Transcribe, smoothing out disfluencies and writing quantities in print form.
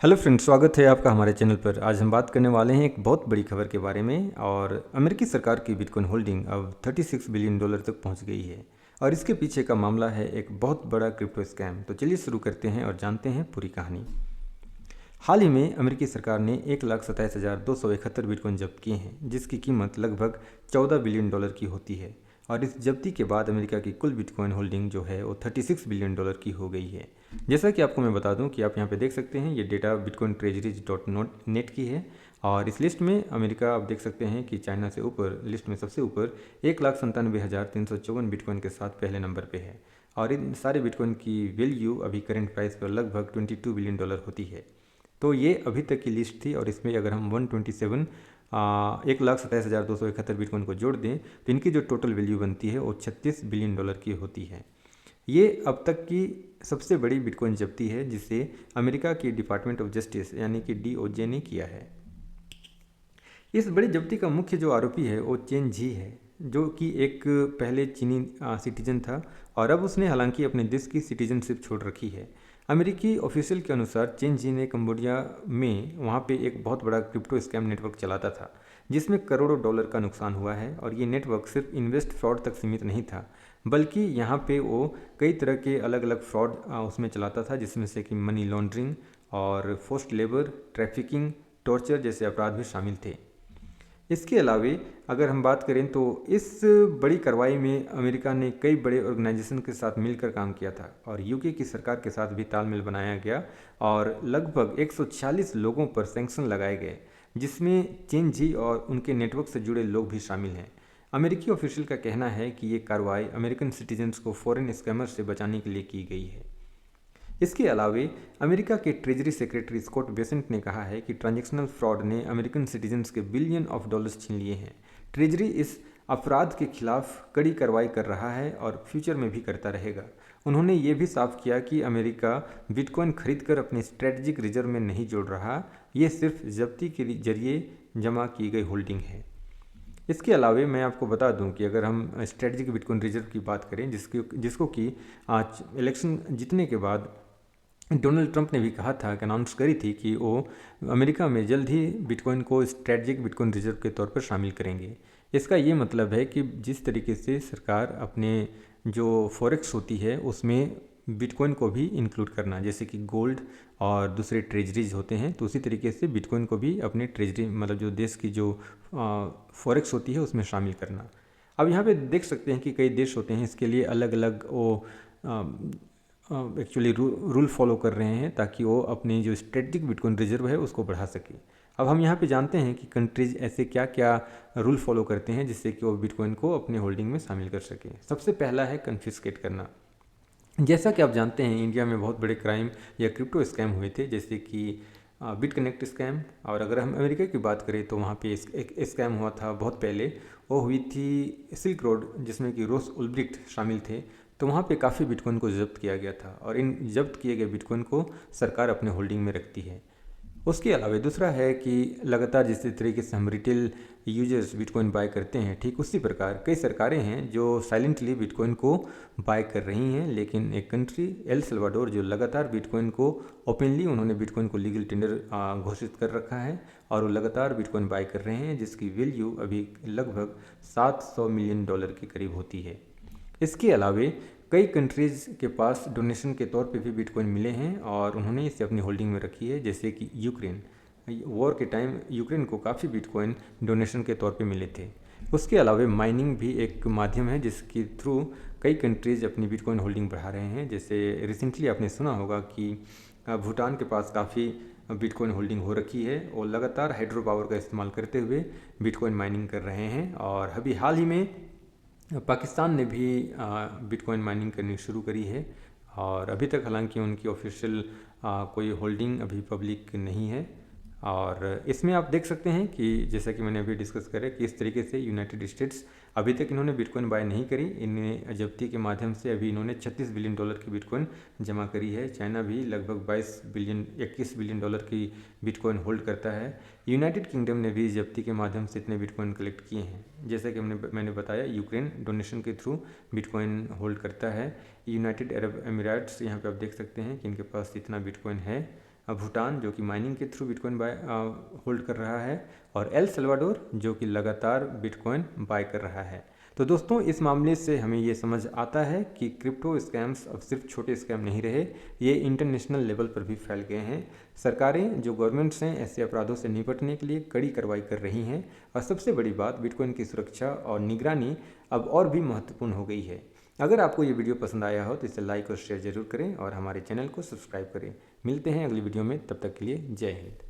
Hello friends, स्वागत है आपका हमारे चैनल पर। आज हम बात करने वाले हैं एक बहुत बड़ी खबर के बारे में। और अमेरिकी सरकार की बिटकॉइन होल्डिंग अब $36 बिलियन तक पहुंच गई है। और इसके पीछे का मामला है एक बहुत बड़ा क्रिप्टो स्कैम। तो चलिए शुरू करते हैं और जानते हैं पूरी कहानी। हाल ही में अमेरिकी सरकार ने 1,27,271 बिटकॉइन जब्त किए हैं, जिसकी कीमत लगभग $14 बिलियन की होती है। और इस जब्ती के बाद अमेरिका की कुल बिटकॉइन होल्डिंग जो है वो $36 बिलियन की हो गई है। जैसा कि आपको मैं बता दूं कि आप यहाँ पे देख सकते हैं, ये data bitcoin treasuries dot net की है। और इस लिस्ट में अमेरिका आप देख सकते हैं कि चाइना से ऊपर, लिस्ट में सबसे ऊपर 1,97,354 बिटकॉइन के साथ पहले नंबर पे है। और इन सारे बिटकॉइन की वैल्यू अभी करंट प्राइस पर लगभग $22 बिलियन होती है। तो ये अभी तक की लिस्ट थी। और इसमें अगर हम 1,27,271 बिटकॉइन को जोड़ दें तो इनकी जो टोटल वैल्यू बनती है वो $36 बिलियन की होती है। ये अब तक की सबसे बड़ी बिटकॉइन जब्ती है जिसे अमेरिका की डिपार्टमेंट ऑफ जस्टिस यानी कि DOJ ने किया है। इस बड़ी जब्ती का मुख्य जो आरोपी है वो चेन झी है, जो कि एक पहले चीनी सिटीजन था और अब उसने हालांकि अपने देश की सिटीजनशिप छोड़ रखी है। अमेरिकी ऑफिशियल के अनुसार चेन झी ने कंबोडिया में वहाँ पे एक बहुत बड़ा क्रिप्टो स्कैम नेटवर्क चलाता था, जिसमें करोड़ों डॉलर का नुकसान हुआ है। और ये नेटवर्क सिर्फ इन्वेस्ट फ्रॉड तक सीमित नहीं था, बल्कि यहाँ पे वो कई तरह के अलग अलग फ्रॉड उसमें चलाता था, जिसमें से कि मनी लॉन्ड्रिंग और फोर्स्ड लेबर, ट्रैफिकिंग, टॉर्चर जैसे अपराध भी शामिल थे। इसके अलावे अगर हम बात करें तो इस बड़ी कार्रवाई में अमेरिका ने कई बड़े ऑर्गेनाइजेशन के साथ मिलकर काम किया था और यूके की सरकार के साथ भी तालमेल बनाया गया और लगभग 146 लोगों पर सैंक्शन लगाए गए, जिसमें चेन जी और उनके नेटवर्क से जुड़े लोग भी शामिल हैं। अमेरिकी ऑफिशियल का कहना है कि ये कार्रवाई अमेरिकन सिटीजन्स को फॉरेन स्कैमर से बचाने के लिए की गई है। इसके अलावे अमेरिका के ट्रेजरी सेक्रेटरी स्कॉट बेसेंट ने कहा है कि ट्रांजैक्शनल फ्रॉड ने अमेरिकन सिटीजन्स के बिलियन ऑफ डॉलर्स छीन लिए हैं। ट्रेजरी इस अपराध के खिलाफ कड़ी कार्रवाई कर रहा है और फ्यूचर में भी करता रहेगा। उन्होंने ये भी साफ किया कि अमेरिका बिटकॉइन खरीदकर अपने स्ट्रेटजिक रिजर्व में नहीं जोड़ रहा, ये सिर्फ जब्ती के जरिए जमा की गई होल्डिंग है। इसके अलावे मैं आपको बता दूं कि अगर हम स्ट्रेटजिक बिटकॉइन रिजर्व की बात करें, जिसको कि आज इलेक्शन जीतने के बाद डोनाल्ड ट्रंप ने भी कहा था कि अनाउंस करी थी कि वो अमेरिका में जल्द ही बिटकॉइन को स्ट्रेटजिक बिटकॉइन रिजर्व के तौर पर शामिल करेंगे। इसका ये मतलब है कि जिस तरीके से सरकार अपने जो फॉरेक्स होती है उसमें बिटकॉइन को भी इंक्लूड करना, जैसे कि गोल्ड और दूसरे ट्रेजरीज होते हैं, तो उसी तरीके से बिटकॉइन को भी अपने ट्रेजरी मतलब जो देश की जो फॉरेक्स होती है उसमें शामिल करना। अब यहाँ पे देख सकते हैं कि कई देश होते हैं, इसके लिए अलग अलग वो एक्चुअली रूल फॉलो कर रहे हैं ताकि वो अपनी जो स्ट्रेटजिक बिटकॉइन रिजर्व है उसको बढ़ा सके। अब हम यहाँ पे जानते हैं कि कंट्रीज ऐसे क्या क्या रूल फॉलो करते हैं जिससे कि वो बिटकॉइन को अपने होल्डिंग में शामिल कर सकें। सबसे पहला है कन्फिस्केट करना। जैसा कि आप जानते हैं, इंडिया में बहुत बड़े क्राइम या क्रिप्टो स्कैम हुए थे, जैसे कि बिट कनेक्ट स्कैम। और अगर हम अमेरिका की बात करें तो वहाँ पे एक स्कैम हुआ था बहुत पहले, वो हुई थी सिल्क रोड, जिसमें कि रोस उल्ब्रिक्ट शामिल थे। तो वहाँ पे काफ़ी बिटकॉइन को जब्त किया गया था और इन जब्त किए गए बिटकॉइन को सरकार अपने होल्डिंग में रखती है। उसके अलावा दूसरा है कि लगातार जिस तरीके से हम रिटेल यूजर्स बिटकॉइन बाय करते हैं, ठीक उसी प्रकार कई सरकारें हैं जो साइलेंटली बिटकॉइन को बाय कर रही हैं। लेकिन एक कंट्री एल सल्वाडोर जो लगातार बिटकॉइन को ओपनली, उन्होंने बिटकॉइन को लीगल टेंडर घोषित कर रखा है और वो लगातार बिटकॉइन बाय कर रहे हैं, जिसकी वैल्यू अभी लगभग $700 मिलियन के करीब होती है। इसके अलावे कई कंट्रीज़ के पास डोनेशन के तौर पे भी बिटकॉइन मिले हैं और उन्होंने इसे अपनी होल्डिंग में रखी है, जैसे कि यूक्रेन। वॉर के टाइम यूक्रेन को काफ़ी बिटकॉइन डोनेशन के तौर पे मिले थे। उसके अलावा माइनिंग भी एक माध्यम है जिसके थ्रू कई कंट्रीज़ अपनी बिटकॉइन होल्डिंग बढ़ा रहे हैं। जैसे रिसेंटली आपने सुना होगा कि भूटान के पास काफ़ी बिटकॉइन होल्डिंग हो रखी है और लगातार हाइड्रो पावर का इस्तेमाल करते हुए बिटकॉइन माइनिंग कर रहे हैं। और अभी हाल ही में पाकिस्तान ने भी बिटकॉइन माइनिंग करनी शुरू करी है और अभी तक हालांकि उनकी ऑफिशियल कोई होल्डिंग अभी पब्लिक नहीं है। और इसमें आप देख सकते हैं कि जैसा कि मैंने अभी डिस्कस करा कि इस तरीके से यूनाइटेड स्टेट्स अभी तक इन्होंने बिटकॉइन बाय नहीं करी। इन्हें जब्ती के माध्यम से अभी इन्होंने $36 बिलियन की बिटकॉइन जमा करी है। चाइना भी लगभग $21 बिलियन की बिटकॉइन होल्ड करता है। यूनाइटेड किंगडम ने भी जब्ती के माध्यम से इतने बिटकॉइन कलेक्ट किए हैं। जैसा कि मैंने बताया, यूक्रेन डोनेशन के थ्रू बिटकॉइन होल्ड करता है। यूनाइटेड अरब अमीराट्स, यहाँ पे आप देख सकते हैं कि इनके पास इतना बिटकॉइन है। भूटान जो कि माइनिंग के थ्रू बिटकॉइन बाय होल्ड कर रहा है, और एल सल्वाडोर जो कि लगातार बिटकॉइन बाय कर रहा है। तो दोस्तों, इस मामले से हमें ये समझ आता है कि क्रिप्टो स्कैम्स अब सिर्फ छोटे स्कैम नहीं रहे, ये इंटरनेशनल लेवल पर भी फैल गए हैं। सरकारें, जो गवर्नमेंट्स हैं, ऐसे अपराधों से निपटने के लिए कड़ी कार्रवाई कर रही हैं, और सबसे बड़ी बात, बिटकॉइन की सुरक्षा और निगरानी अब और भी महत्वपूर्ण हो गई है। अगर आपको ये वीडियो पसंद आया हो तो इसे लाइक और शेयर जरूर करें, और हमारे चैनल को सब्सक्राइब करें। मिलते हैं अगली वीडियो में, तब तक के लिए जय हिंद।